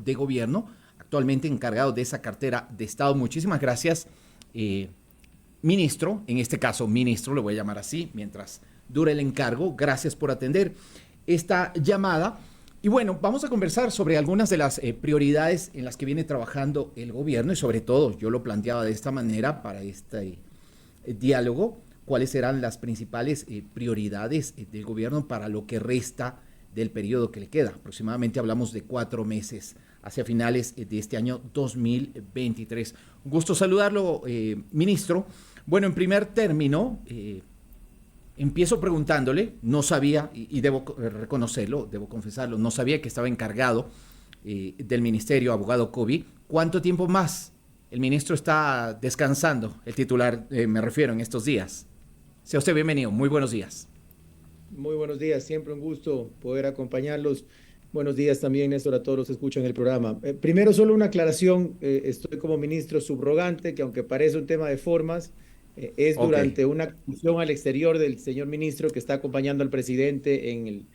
de Gobierno, actualmente encargado de esa cartera de Estado. Muchísimas gracias, ministro, en este caso ministro, le voy a llamar así, mientras dure el encargo. Gracias por atender esta llamada. Y bueno, vamos a conversar sobre algunas de las prioridades en las que viene trabajando el gobierno y sobre todo, yo lo planteaba de esta manera para este diálogo, cuáles serán las principales prioridades del gobierno para lo que resta del periodo que le queda. Aproximadamente hablamos de 4 meses hacia finales de este año 2023. Un gusto saludarlo, ministro. Bueno, en primer término, empiezo preguntándole, no sabía, y debo reconocerlo, debo confesarlo, no sabía que estaba encargado del ministerio, abogado Kobi. ¿Cuánto tiempo más el ministro está descansando, el titular, me refiero, en estos días? Sea usted bienvenido, muy buenos días. Muy buenos días, siempre un gusto poder acompañarlos. Buenos días también, Néstor, a todos los que escuchan el programa. Primero, solo una aclaración, estoy como ministro subrogante, que aunque parece un tema de formas, es Ok, durante una comisión al exterior del señor ministro que está acompañando al presidente en el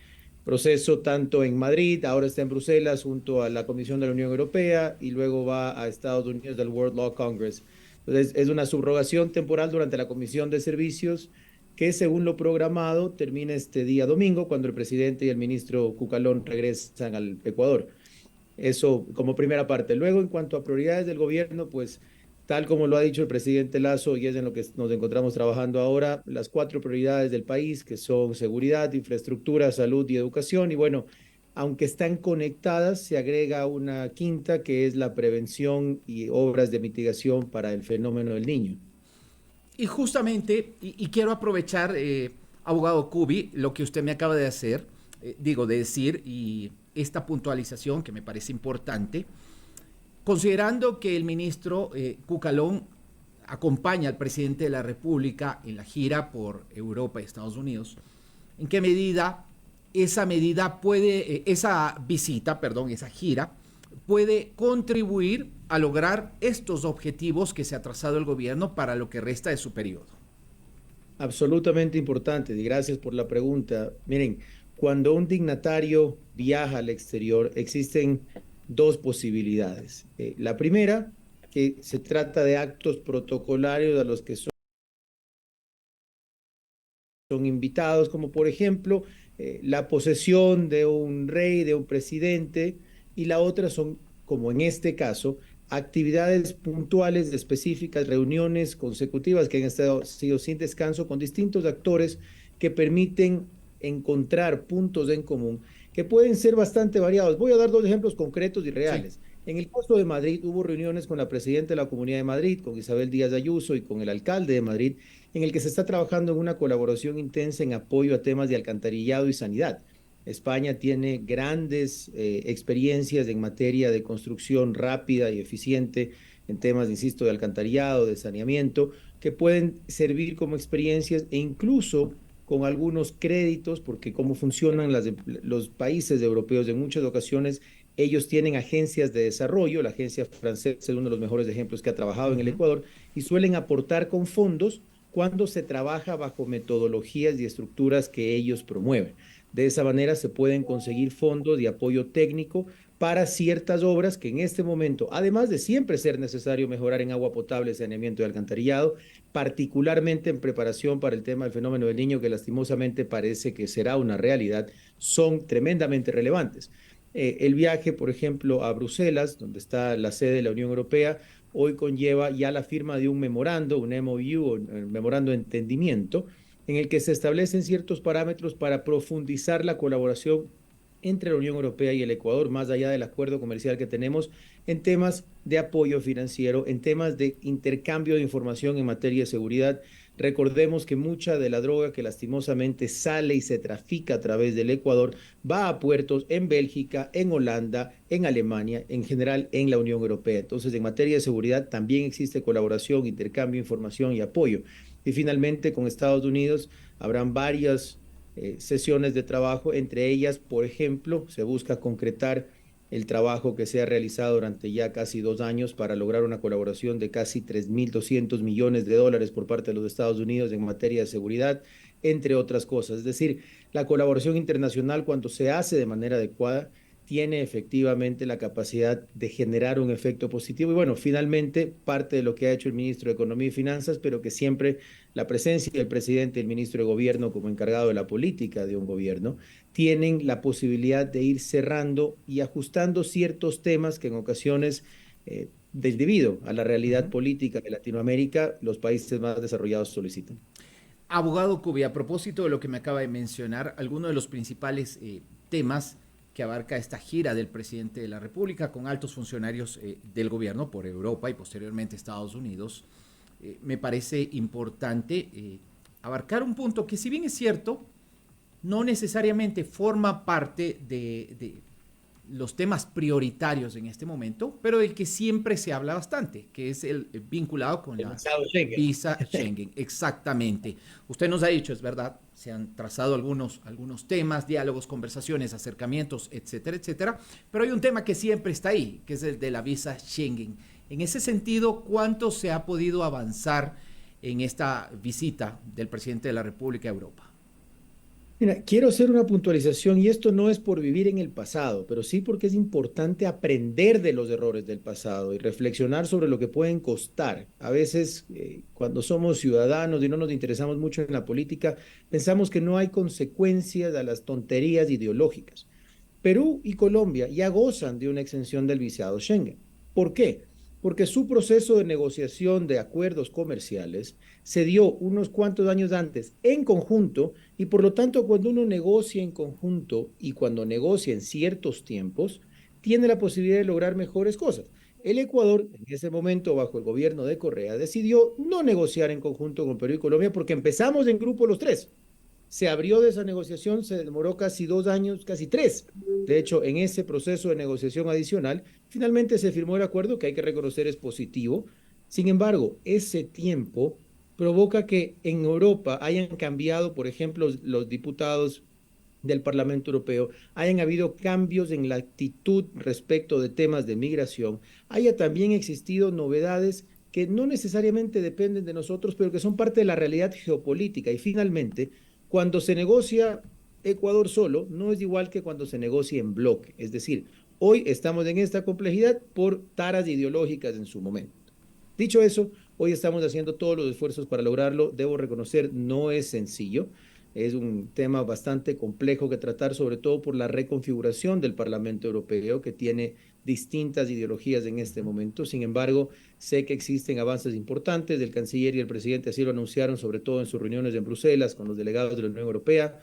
proceso tanto en Madrid, ahora está en Bruselas junto a la Comisión de la Unión Europea y luego va a Estados Unidos del World Law Congress. Entonces, es una subrogación temporal durante la Comisión de Servicios que según lo programado termina este día domingo cuando el presidente y el ministro Cucalón regresan al Ecuador. Eso como primera parte. Luego, en cuanto a prioridades del gobierno, pues tal como lo ha dicho el presidente Lazo y es en lo que nos encontramos trabajando ahora, las 4 prioridades del país, que son seguridad, infraestructura, salud y educación. Y bueno, aunque están conectadas, se agrega una quinta que es la prevención y obras de mitigación para el fenómeno del niño. y justamente, y quiero aprovechar, abogado Kubi, lo que usted me acaba de hacer, digo, de decir, y esta puntualización que me parece importante, considerando que el ministro Cucalón acompaña al presidente de la República en la gira por Europa y Estados Unidos, ¿en qué medida esa visita, perdón, esa gira, puede contribuir a lograr estos objetivos que se ha trazado el gobierno para lo que resta de su periodo? Absolutamente importante y gracias por la pregunta. Miren, cuando un dignatario viaja al exterior, existen dos posibilidades. La primera, que se trata de actos protocolarios a los que son invitados, como por ejemplo la posesión de un rey, de un presidente, y la otra son, como en este caso, actividades puntuales, específicas, reuniones consecutivas que han sido sin descanso con distintos actores que permiten encontrar puntos en común que pueden ser bastante variados. Voy a dar 2 ejemplos concretos y Sí. reales. En el caso de Madrid, hubo reuniones con la presidenta de la Comunidad de Madrid, con Isabel Díaz Ayuso y con el alcalde de Madrid, en el que se está trabajando en una colaboración intensa en apoyo a temas de alcantarillado y sanidad. España tiene grandes experiencias en materia de construcción rápida y eficiente en temas, insisto, de alcantarillado, de saneamiento, que pueden servir como experiencias e incluso con algunos créditos, porque cómo funcionan los países europeos en muchas ocasiones, ellos tienen agencias de desarrollo, la agencia francesa es uno de los mejores ejemplos que ha trabajado en el Ujú. Ecuador, y suelen aportar con fondos cuando se trabaja bajo metodologías y estructuras que ellos promueven. De esa manera se pueden conseguir fondos de apoyo técnico para ciertas obras que en este momento, además de siempre ser necesario mejorar en agua potable, saneamiento y alcantarillado, particularmente en preparación para el tema del fenómeno del niño, que lastimosamente parece que será una realidad, son tremendamente relevantes. El viaje, por ejemplo, a Bruselas, donde está la sede de la Unión Europea, hoy conlleva ya la firma de un memorando, un MOU, un memorando de entendimiento, en el que se establecen ciertos parámetros para profundizar la colaboración entre la Unión Europea y el Ecuador, más allá del acuerdo comercial que tenemos, en temas de apoyo financiero, en temas de intercambio de información en materia de seguridad. Recordemos que mucha de la droga que lastimosamente sale y se trafica a través del Ecuador va a puertos en Bélgica, en Holanda, en Alemania, en general en la Unión Europea. Entonces, en materia de seguridad también existe colaboración, intercambio de información y apoyo. Y finalmente, con Estados Unidos habrán varias sesiones de trabajo, entre ellas, por ejemplo, se busca concretar el trabajo que se ha realizado durante ya casi 2 años para lograr una colaboración de casi 3.200 millones de dólares por parte de los Estados Unidos en materia de seguridad, entre otras cosas. Es decir, la colaboración internacional, cuando se hace de manera adecuada, tiene efectivamente la capacidad de generar un efecto positivo. Y bueno, finalmente, parte de lo que ha hecho el ministro de Economía y Finanzas, pero que siempre la presencia del presidente y el ministro de Gobierno como encargado de la política de un gobierno, tienen la posibilidad de ir cerrando y ajustando ciertos temas que en ocasiones, debido a la realidad Ujú. política de Latinoamérica, los países más desarrollados solicitan. Abogado Cubi, a propósito de lo que me acaba de mencionar, algunos de los principales temas que abarca esta gira del presidente de la República con altos funcionarios del gobierno por Europa y posteriormente Estados Unidos, me parece importante abarcar un punto que, si bien es cierto, no necesariamente forma parte de los temas prioritarios en este momento, pero del que siempre se habla bastante, que es el vinculado con El la visado Schengen. visa Schengen. Exactamente. Usted nos ha dicho, es verdad, se han trazado algunos temas, diálogos, conversaciones, acercamientos, etcétera, etcétera, pero hay un tema que siempre está ahí, que es el de la visa Schengen. En ese sentido, ¿cuánto se ha podido avanzar en esta visita del presidente de la República a Europa? Mira, quiero hacer una puntualización y esto no es por vivir en el pasado, pero sí porque es importante aprender de los errores del pasado y reflexionar sobre lo que pueden costar. A veces, cuando somos ciudadanos y no nos interesamos mucho en la política, pensamos que no hay consecuencias a las tonterías ideológicas. Perú y Colombia ya gozan de una exención del visado Schengen. ¿Por qué? Porque su proceso de negociación de acuerdos comerciales se dio unos cuantos años antes en conjunto y por lo tanto cuando uno negocia en conjunto y cuando negocia en ciertos tiempos, tiene la posibilidad de lograr mejores cosas. El Ecuador, en ese momento, bajo el gobierno de Correa, decidió no negociar en conjunto con Perú y Colombia porque empezamos en grupo los tres. Se abrió de esa negociación, se demoró casi 2 años, casi tres. De hecho, en ese proceso de negociación adicional, finalmente se firmó el acuerdo que hay que reconocer es positivo. Sin embargo, ese tiempo provoca que en Europa hayan cambiado, por ejemplo, los diputados del Parlamento Europeo, hayan habido cambios en la actitud respecto de temas de migración, haya también existido novedades que no necesariamente dependen de nosotros, pero que son parte de la realidad geopolítica. Y finalmente, cuando se negocia Ecuador solo, no es igual que cuando se negocia en bloque. Es decir, hoy estamos en esta complejidad por taras ideológicas en su momento. Dicho eso, hoy estamos haciendo todos los esfuerzos para lograrlo. Debo reconocer, no es sencillo. Es un tema bastante complejo que tratar, sobre todo por la reconfiguración del Parlamento Europeo, que tiene distintas ideologías en este momento. Sin embargo, sé que existen avances importantes. El canciller y el presidente así lo anunciaron, sobre todo en sus reuniones en Bruselas con los delegados de la Unión Europea.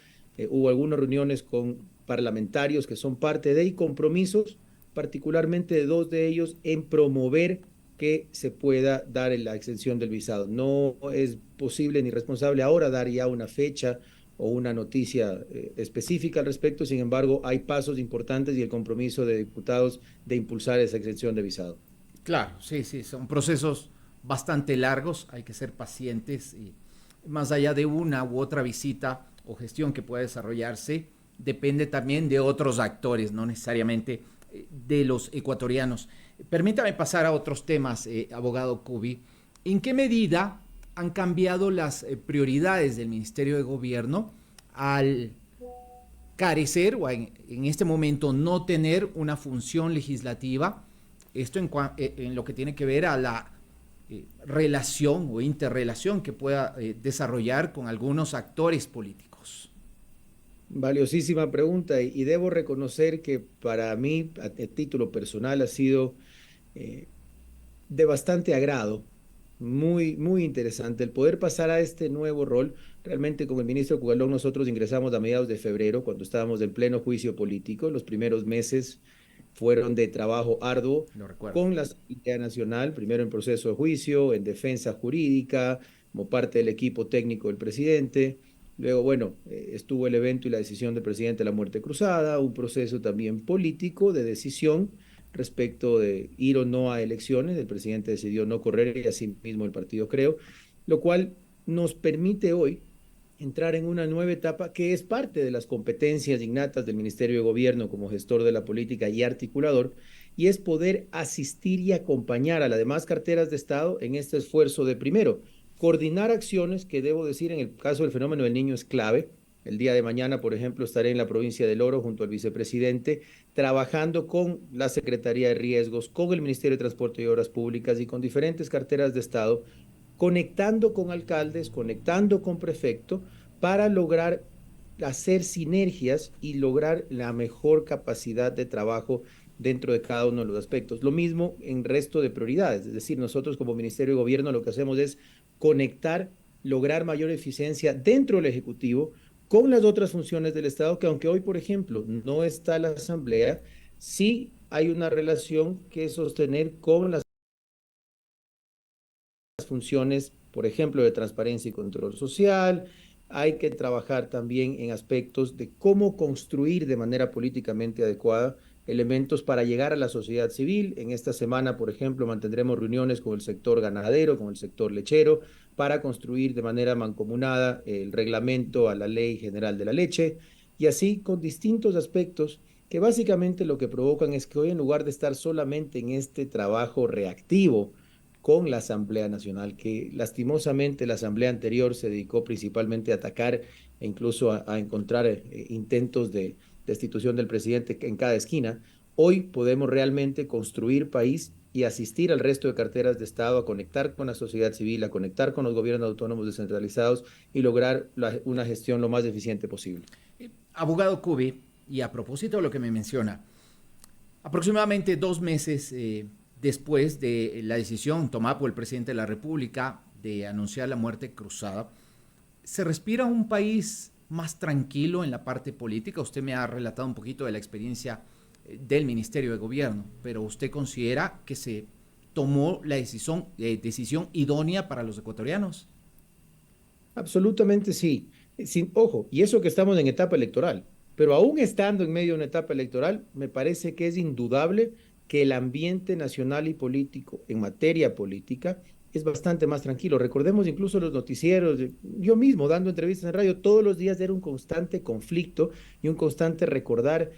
Hubo algunas reuniones con parlamentarios que son parte de y compromisos, particularmente de dos de ellos, en promover que se pueda dar la exención del visado. No es posible ni responsable ahora dar ya una fecha o una noticia específica al respecto. Sin embargo, hay pasos importantes y el compromiso de diputados de impulsar esa exención de visado. Claro, sí, sí, son procesos bastante largos, hay que ser pacientes y más allá de una u otra visita o gestión que pueda desarrollarse, depende también de otros actores, no necesariamente de los ecuatorianos. Permítame pasar a otros temas, abogado Cubi. ¿En qué medida han cambiado las prioridades del Ministerio de Gobierno al carecer o en este momento no tener una función legislativa? Esto en lo que tiene que ver a la relación o interrelación que pueda desarrollar con algunos actores políticos. Valiosísima pregunta y debo reconocer que para mí, a título personal, ha sido de bastante agrado, muy, muy interesante el poder pasar a este nuevo rol. Realmente con el ministro Cugalón nosotros ingresamos a mediados de febrero, cuando estábamos en pleno juicio político. Los primeros meses fueron de trabajo arduo Lo recuerdo. con la Asamblea Nacional, primero en proceso de juicio, en defensa jurídica, como parte del equipo técnico del presidente. Luego, bueno, estuvo el evento y la decisión del presidente de la muerte cruzada, un proceso también político de decisión respecto de ir o no a elecciones. El presidente decidió no correr y así mismo el partido creo, lo cual nos permite hoy entrar en una nueva etapa que es parte de las competencias innatas del Ministerio de Gobierno como gestor de la política y articulador, y es poder asistir y acompañar a las demás carteras de Estado en este esfuerzo de, primero, coordinar acciones que, debo decir, en el caso del fenómeno del niño es clave. El día de mañana, por ejemplo, estaré en la provincia del Oro junto al vicepresidente, trabajando con la Secretaría de Riesgos, con el Ministerio de Transporte y Obras Públicas y con diferentes carteras de Estado, conectando con alcaldes, conectando con prefectos, para lograr hacer sinergias y lograr la mejor capacidad de trabajo dentro de cada uno de los aspectos. Lo mismo en resto de prioridades, es decir, nosotros como Ministerio de Gobierno lo que hacemos es conectar, lograr mayor eficiencia dentro del Ejecutivo con las otras funciones del Estado, que aunque hoy, por ejemplo, no está la Asamblea, sí hay una relación que sostener con las funciones, por ejemplo, de transparencia y control social. Hay que trabajar también en aspectos de cómo construir de manera políticamente adecuada elementos para llegar a la sociedad civil. En esta semana, por ejemplo, mantendremos reuniones con el sector ganadero, con el sector lechero, para construir de manera mancomunada el reglamento a la Ley General de la Leche, y así con distintos aspectos que básicamente lo que provocan es que hoy, en lugar de estar solamente en este trabajo reactivo con la Asamblea Nacional, que lastimosamente la Asamblea anterior se dedicó principalmente a atacar e incluso a encontrar intentos de destitución del presidente en cada esquina. Hoy podemos realmente construir país y asistir al resto de carteras de Estado a conectar con la sociedad civil, a conectar con los gobiernos autónomos descentralizados y lograr una gestión lo más eficiente posible. Abogado Cubi, y a propósito de lo que me menciona, aproximadamente 2 meses después de la decisión tomada por el presidente de la República de anunciar la muerte cruzada, ¿se respira un país más tranquilo en la parte política? Usted me ha relatado un poquito de la experiencia del Ministerio de Gobierno, pero ¿usted considera que se tomó la decisión idónea para los ecuatorianos? Absolutamente sí. Sin, ojo, y eso que estamos en etapa electoral, pero aún estando en medio de una etapa electoral, me parece que es indudable que el ambiente nacional y político en materia política es bastante más tranquilo. Recordemos incluso los noticieros, yo mismo dando entrevistas en radio, todos los días era un constante conflicto y un constante recordar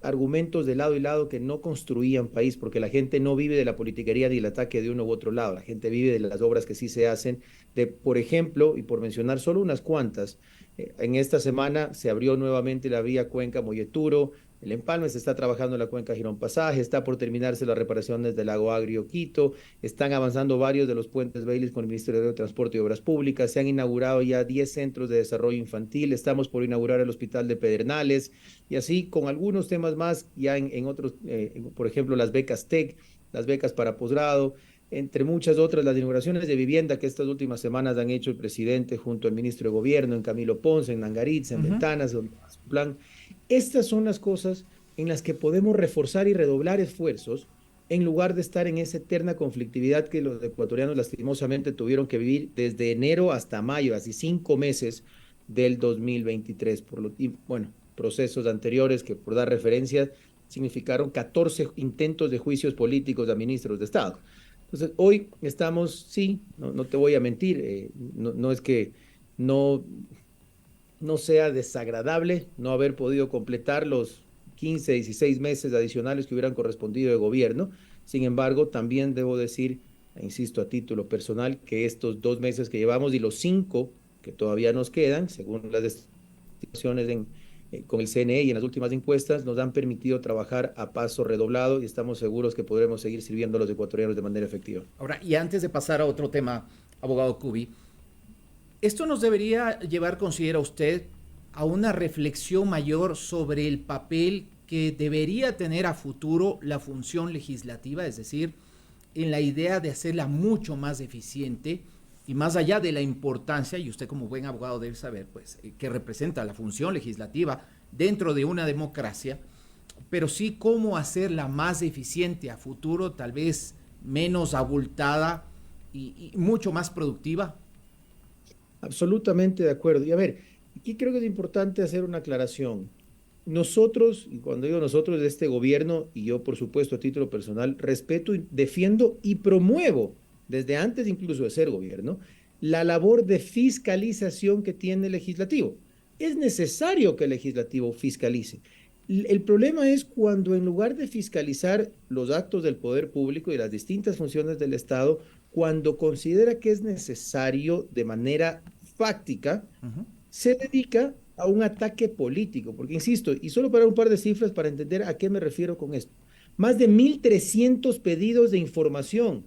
argumentos de lado y lado que no construían país, porque la gente no vive de la politiquería ni el ataque de uno u otro lado, la gente vive de las obras que sí se hacen, de, por ejemplo, y por mencionar solo unas cuantas, en esta semana se abrió nuevamente la vía Cuenca-Molleturo, el Empalme, se está trabajando en la cuenca Girón Pasaje, está por terminarse las reparaciones del lago Agrio Quito, están avanzando varios de los puentes Baylis con el Ministerio de Transporte y Obras Públicas, se han inaugurado ya 10 centros de desarrollo infantil, estamos por inaugurar el Hospital de Pedernales, y así con algunos temas más ya en otros, por ejemplo, las becas TEC, las becas para posgrado, entre muchas otras, las inauguraciones de vivienda que estas últimas semanas han hecho el presidente junto al ministro de Gobierno, en Camilo Ponce, en Nangaritza, en Ventanas, donde hace un plan. Estas son las cosas en las que podemos reforzar y redoblar esfuerzos en lugar de estar en esa eterna conflictividad que los ecuatorianos lastimosamente tuvieron que vivir desde enero hasta mayo, así 5 meses del 2023. Y bueno, procesos anteriores que, por dar referencias, significaron 14 intentos de juicios políticos a ministros de Estado. Entonces, hoy estamos, sí, no te voy a mentir, no es que no, no sea desagradable no haber podido completar los 15, 16 meses adicionales que hubieran correspondido de gobierno. Sin embargo, también debo decir, e insisto a título personal, que estos 2 meses que llevamos y los 5 que todavía nos quedan, según las estimaciones con el CNE y en las últimas encuestas, nos han permitido trabajar a paso redoblado y estamos seguros que podremos seguir sirviendo a los ecuatorianos de manera efectiva. Ahora, y antes de pasar a otro tema, abogado Cubi, esto nos debería llevar, considera usted, a una reflexión mayor sobre el papel que debería tener a futuro la función legislativa, es decir, en la idea de hacerla mucho más eficiente y más allá de la importancia, y usted como buen abogado debe saber, pues, que representa la función legislativa dentro de una democracia, pero sí cómo hacerla más eficiente a futuro, tal vez menos abultada y mucho más productiva. Absolutamente de acuerdo. Y a ver, aquí creo que es importante hacer una aclaración. Nosotros, y cuando digo nosotros, de este gobierno, y yo por supuesto a título personal, respeto, y defiendo y promuevo, desde antes incluso de ser gobierno, la labor de fiscalización que tiene el legislativo. Es necesario que el legislativo fiscalice. El problema es cuando en lugar de fiscalizar los actos del poder público y las distintas funciones del Estado, cuando considera que es necesario de manera fáctica, se dedica a un ataque político, porque insisto, y solo para un par de cifras para entender a qué me refiero con esto, más de 1.300 pedidos de información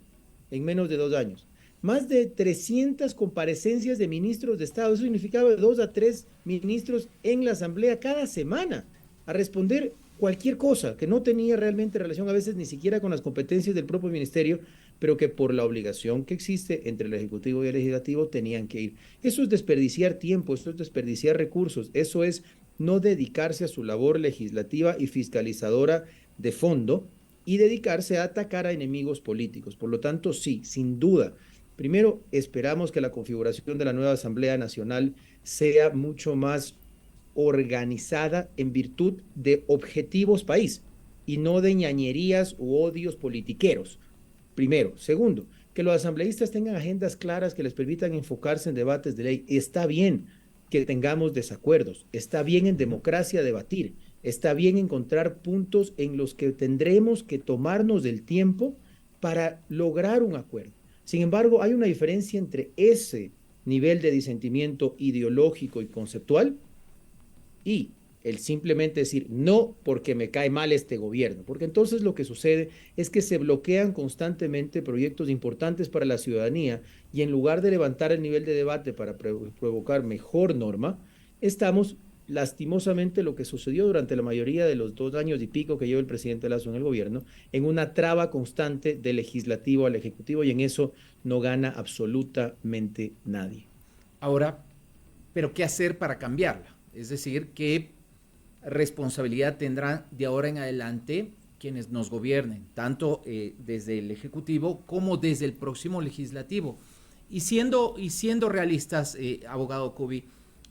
en menos de 2 años, más de 300 comparecencias de ministros de Estado, eso significaba de 2 a 3 ministros en la Asamblea cada semana a responder cualquier cosa que no tenía realmente relación a veces ni siquiera con las competencias del propio ministerio, pero que por la obligación que existe entre el Ejecutivo y el Legislativo tenían que ir. Eso es desperdiciar tiempo, eso es desperdiciar recursos, eso es no dedicarse a su labor legislativa y fiscalizadora de fondo y dedicarse a atacar a enemigos políticos. Por lo tanto, sí, sin duda. Primero, esperamos que la configuración de la nueva Asamblea Nacional sea mucho más organizada en virtud de objetivos país y no de ñañerías u odios politiqueros. Primero. Segundo, que los asambleístas tengan agendas claras que les permitan enfocarse en debates de ley. Está bien que tengamos desacuerdos, está bien en democracia debatir, está bien encontrar puntos en los que tendremos que tomarnos del tiempo para lograr un acuerdo. Sin embargo, hay una diferencia entre ese nivel de disentimiento ideológico y conceptual y el simplemente decir no porque me cae mal este gobierno, porque entonces lo que sucede es que se bloquean constantemente proyectos importantes para la ciudadanía y en lugar de levantar el nivel de debate para provocar mejor norma, estamos lastimosamente lo que sucedió durante la mayoría de los 2 años y pico que lleva el presidente Lazo en el gobierno, en una traba constante del legislativo al ejecutivo y en eso no gana absolutamente nadie. Ahora, ¿pero qué hacer para cambiarla? Es decir, ¿qué responsabilidad tendrán de ahora en adelante quienes nos gobiernen, tanto desde el Ejecutivo como desde el próximo Legislativo? Y siendo realistas, abogado Cubí,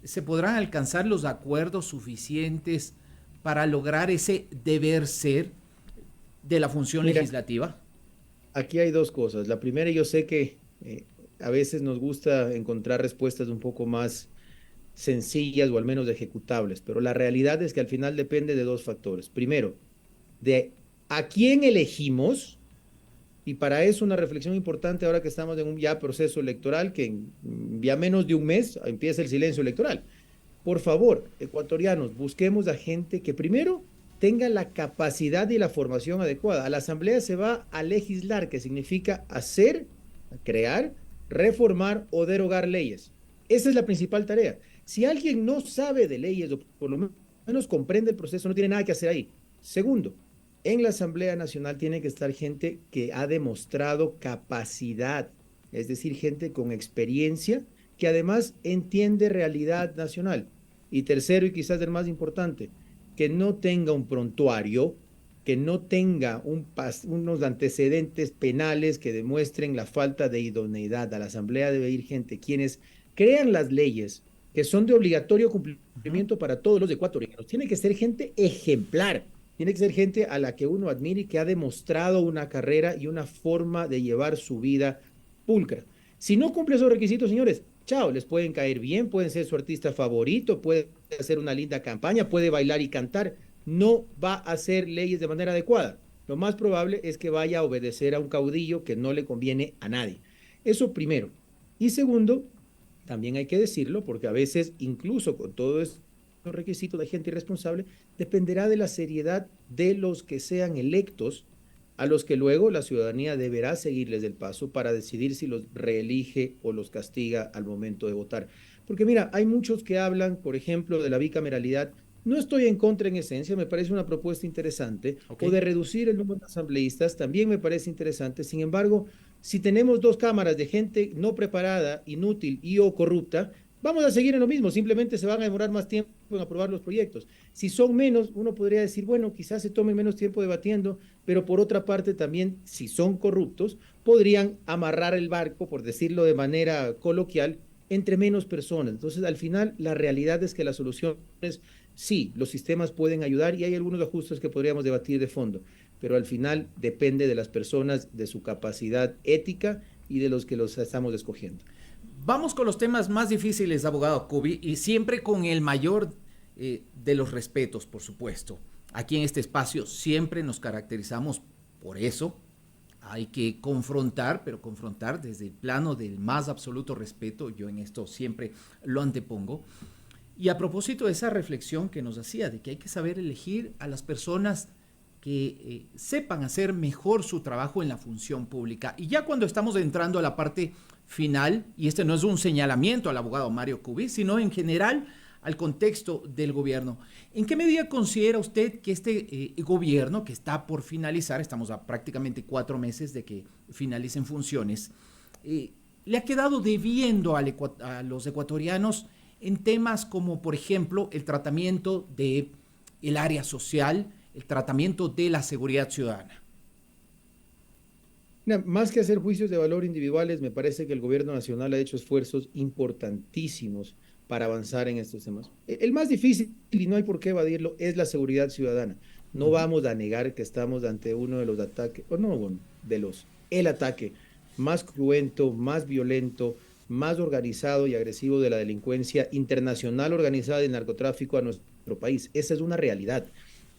¿se podrán alcanzar los acuerdos suficientes para lograr ese deber ser de la función Mira, legislativa? aquí hay dos cosas. La primera, yo sé que a veces nos gusta encontrar respuestas un poco más sencillas o al menos ejecutables, pero la realidad es que al final depende de dos factores. Primero, de a quién elegimos, y para eso una reflexión importante ahora que estamos en un ya proceso electoral, que en ya menos de un mes empieza el silencio electoral. Por favor, ecuatorianos, busquemos a gente que primero tenga la capacidad y la formación adecuada. A la Asamblea se va a legislar, que significa hacer, crear, reformar o derogar leyes. Esa es la principal tarea. Si alguien no sabe de leyes o por lo menos comprende el proceso, no tiene nada que hacer ahí. Segundo, en la Asamblea Nacional tiene que estar gente que ha demostrado capacidad, es decir, gente con experiencia que además entiende realidad nacional. Y tercero, y quizás el más importante, que no tenga un prontuario, que no tenga unos antecedentes penales que demuestren la falta de idoneidad. A la Asamblea debe ir gente quienes crean las leyes que son de obligatorio cumplimiento para todos los ecuatorianos. Tiene que ser gente ejemplar, tiene que ser gente a la que uno admire y que ha demostrado una carrera y una forma de llevar su vida pulcra. Si no cumple esos requisitos, señores, chao, les pueden caer bien, pueden ser su artista favorito, puede hacer una linda campaña, puede bailar y cantar, no va a hacer leyes de manera adecuada. Lo más probable es que vaya a obedecer a un caudillo que no le conviene a nadie. Eso primero. Y segundo, también hay que decirlo, porque a veces, incluso con todos estos requisitos de gente irresponsable, dependerá de la seriedad de los que sean electos, a los que luego la ciudadanía deberá seguirles el paso para decidir si los reelige o los castiga al momento de votar. Porque mira, hay muchos que hablan, por ejemplo, de la bicameralidad. No estoy en contra en esencia, me parece una propuesta interesante, o Okay. de reducir el número de asambleístas, también me parece interesante. Sin embargo, si tenemos dos cámaras de gente no preparada, inútil y o corrupta, vamos a seguir en lo mismo, simplemente se van a demorar más tiempo en aprobar los proyectos. Si son menos, uno podría decir, bueno, quizás se tome menos tiempo debatiendo, pero por otra parte también, si son corruptos, podrían amarrar el barco, por decirlo de manera coloquial, entre menos personas. Entonces, al final, la realidad es que las soluciones, sí, los sistemas pueden ayudar y hay algunos ajustes que podríamos debatir de fondo, pero al final depende de las personas, de su capacidad ética y de los que los estamos escogiendo. Vamos con los temas más difíciles, abogado Cubí, y siempre con el mayor de los respetos, por supuesto. Aquí en este espacio siempre nos caracterizamos por eso. Hay que confrontar, pero confrontar desde el plano del más absoluto respeto. Yo en esto siempre lo antepongo. Y a propósito de esa reflexión que nos hacía, de que hay que saber elegir a las personas que sepan hacer mejor su trabajo en la función pública. Y ya cuando estamos entrando a la parte final, y este no es un señalamiento al abogado Mario Cubí, sino en general al contexto del gobierno, ¿en qué medida considera usted que este gobierno, que está por finalizar, estamos a prácticamente 4 meses de que finalicen funciones, le ha quedado debiendo a los ecuatorianos en temas como, por ejemplo, el tratamiento del área social, el tratamiento de la seguridad ciudadana? Mira, más que hacer juicios de valor individuales, me parece que el gobierno nacional ha hecho esfuerzos importantísimos para avanzar en estos temas. El más difícil, y no hay por qué evadirlo, es la seguridad ciudadana. No vamos a negar que estamos ante uno de los ataques, o no, bueno, el ataque más cruento, más violento, más organizado y agresivo de la delincuencia internacional organizada del narcotráfico a nuestro país. Esa es una realidad.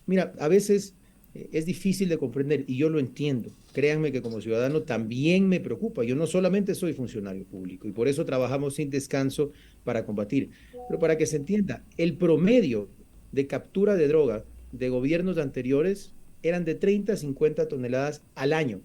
Mira, a veces es difícil de comprender y yo lo entiendo. Créanme que como ciudadano también me preocupa. Yo no solamente soy funcionario público y por eso trabajamos sin descanso para combatir. Pero para que se entienda, el promedio de captura de droga de gobiernos anteriores eran de 30 a 50 toneladas al año.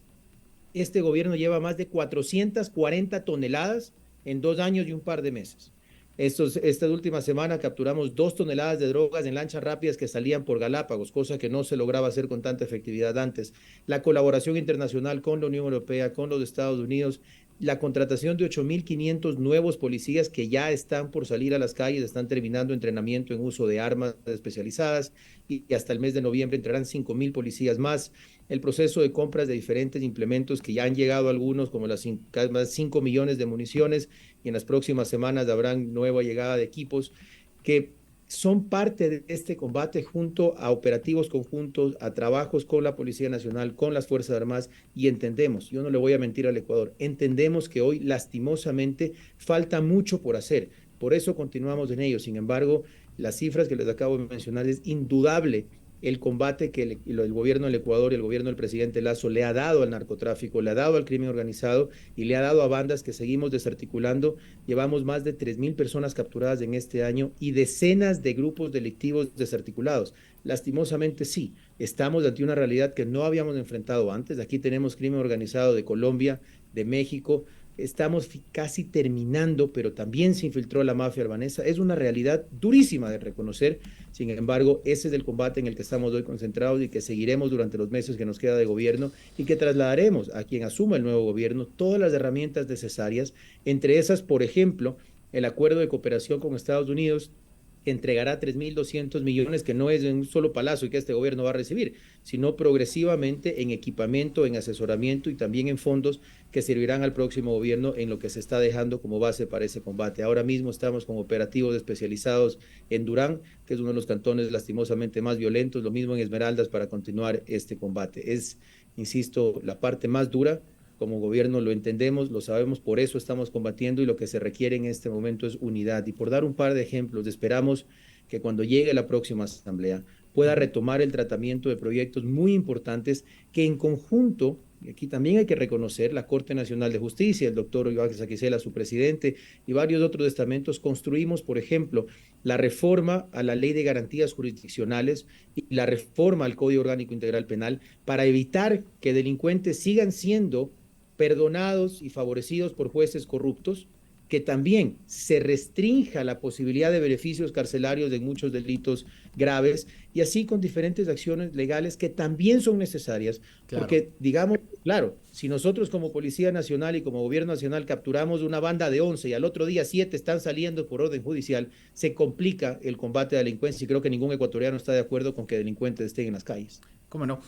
Este gobierno lleva más de 440 toneladas en 2 años y un par de meses. Esta última semana capturamos 2 toneladas de drogas en lanchas rápidas que salían por Galápagos, cosa que no se lograba hacer con tanta efectividad antes. La colaboración internacional con la Unión Europea, con los Estados Unidos, la contratación de 8.500 nuevos policías que ya están por salir a las calles, están terminando entrenamiento en uso de armas especializadas y hasta el mes de noviembre entrarán 5.000 policías más. El proceso de compras de diferentes implementos que ya han llegado algunos, como las más 5 millones de municiones, y en las próximas semanas habrán nueva llegada de equipos que son parte de este combate junto a operativos conjuntos, a trabajos con la Policía Nacional, con las Fuerzas Armadas, y entendemos, yo no le voy a mentir al Ecuador, entendemos que hoy lastimosamente falta mucho por hacer, por eso continuamos en ello. Sin embargo, las cifras que les acabo de mencionar es indudable el combate que el gobierno del Ecuador y el gobierno del presidente Lasso le ha dado al narcotráfico, le ha dado al crimen organizado y le ha dado a bandas que seguimos desarticulando. Llevamos más de 3.000 personas capturadas en este año y decenas de grupos delictivos desarticulados. Lastimosamente sí, estamos ante una realidad que no habíamos enfrentado antes. Aquí tenemos crimen organizado de Colombia, de México. Estamos casi terminando, pero también se infiltró la mafia albanesa. Es una realidad durísima de reconocer. Sin embargo, ese es el combate en el que estamos hoy concentrados y que seguiremos durante los meses que nos queda de gobierno y que trasladaremos a quien asuma el nuevo gobierno todas las herramientas necesarias, entre esas, por ejemplo, el acuerdo de cooperación con Estados Unidos, que entregará 3.200 millones, que no es en un solo palazo y que este gobierno va a recibir, sino progresivamente en equipamiento, en asesoramiento y también en fondos que servirán al próximo gobierno en lo que se está dejando como base para ese combate. Ahora mismo estamos con operativos especializados en Durán, que es uno de los cantones lastimosamente más violentos, lo mismo en Esmeraldas para continuar este combate. Es, insisto, la parte más dura. Como gobierno lo entendemos, lo sabemos, por eso estamos combatiendo y lo que se requiere en este momento es unidad. Y por dar un par de ejemplos, esperamos que cuando llegue la próxima asamblea pueda retomar el tratamiento de proyectos muy importantes que en conjunto, y aquí también hay que reconocer, la Corte Nacional de Justicia, el doctor Iván Saquicela, su presidente, y varios otros estamentos, construimos, por ejemplo, la reforma a la Ley de Garantías Jurisdiccionales y la reforma al Código Orgánico Integral Penal para evitar que delincuentes sigan siendo perdonados y favorecidos por jueces corruptos, que también se restrinja la posibilidad de beneficios carcelarios de muchos delitos graves, y así con diferentes acciones legales que también son necesarias, porque digamos, claro, si nosotros como Policía Nacional y como Gobierno Nacional capturamos una banda de 11 y al otro día 7 están saliendo por orden judicial, se complica el combate a la delincuencia y creo que ningún ecuatoriano está de acuerdo con que delincuentes estén en las calles. ¿Cómo no?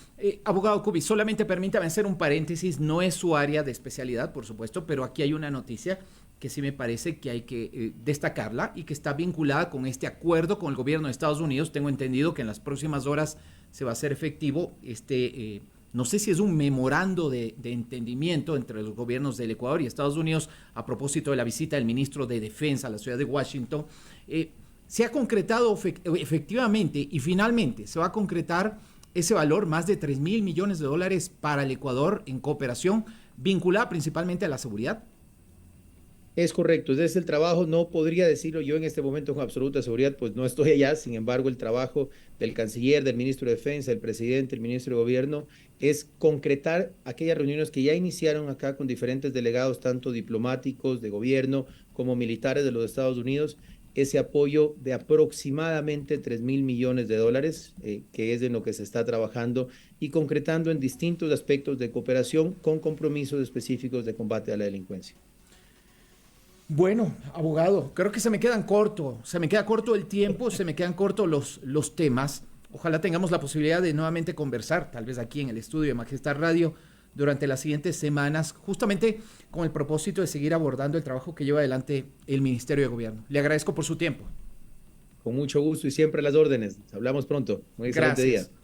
Abogado Cubí, solamente permítame hacer un paréntesis, no es su área de especialidad, por supuesto, pero aquí hay una noticia que sí me parece que hay que destacarla y que está vinculada con este acuerdo con el gobierno de Estados Unidos. Tengo entendido que en las próximas horas se va a hacer efectivo no sé si es un memorando de entendimiento entre los gobiernos del Ecuador y Estados Unidos a propósito de la visita del ministro de Defensa a la ciudad de Washington. Se ha concretado efectivamente y finalmente se va a concretar ese valor, más de 3.000 millones de dólares para el Ecuador en cooperación vinculada principalmente a la seguridad. Es correcto, ese es el trabajo, no podría decirlo yo en este momento con absoluta seguridad, pues no estoy allá, sin embargo el trabajo del canciller, del ministro de Defensa, del presidente, el ministro de Gobierno, es concretar aquellas reuniones que ya iniciaron acá con diferentes delegados, tanto diplomáticos, de gobierno, como militares de los Estados Unidos, ese apoyo de aproximadamente 3.000 millones de dólares, que es en lo que se está trabajando y concretando en distintos aspectos de cooperación con compromisos específicos de combate a la delincuencia. Bueno, abogado, creo que se me queda corto el tiempo, se me quedan cortos los temas. Ojalá tengamos la posibilidad de nuevamente conversar, tal vez aquí en el estudio de Majestad Radio, durante las siguientes semanas, justamente con el propósito de seguir abordando el trabajo que lleva adelante el Ministerio de Gobierno. Le agradezco por su tiempo. Con mucho gusto y siempre a las órdenes. Hablamos pronto. Un excelente Gracias. día.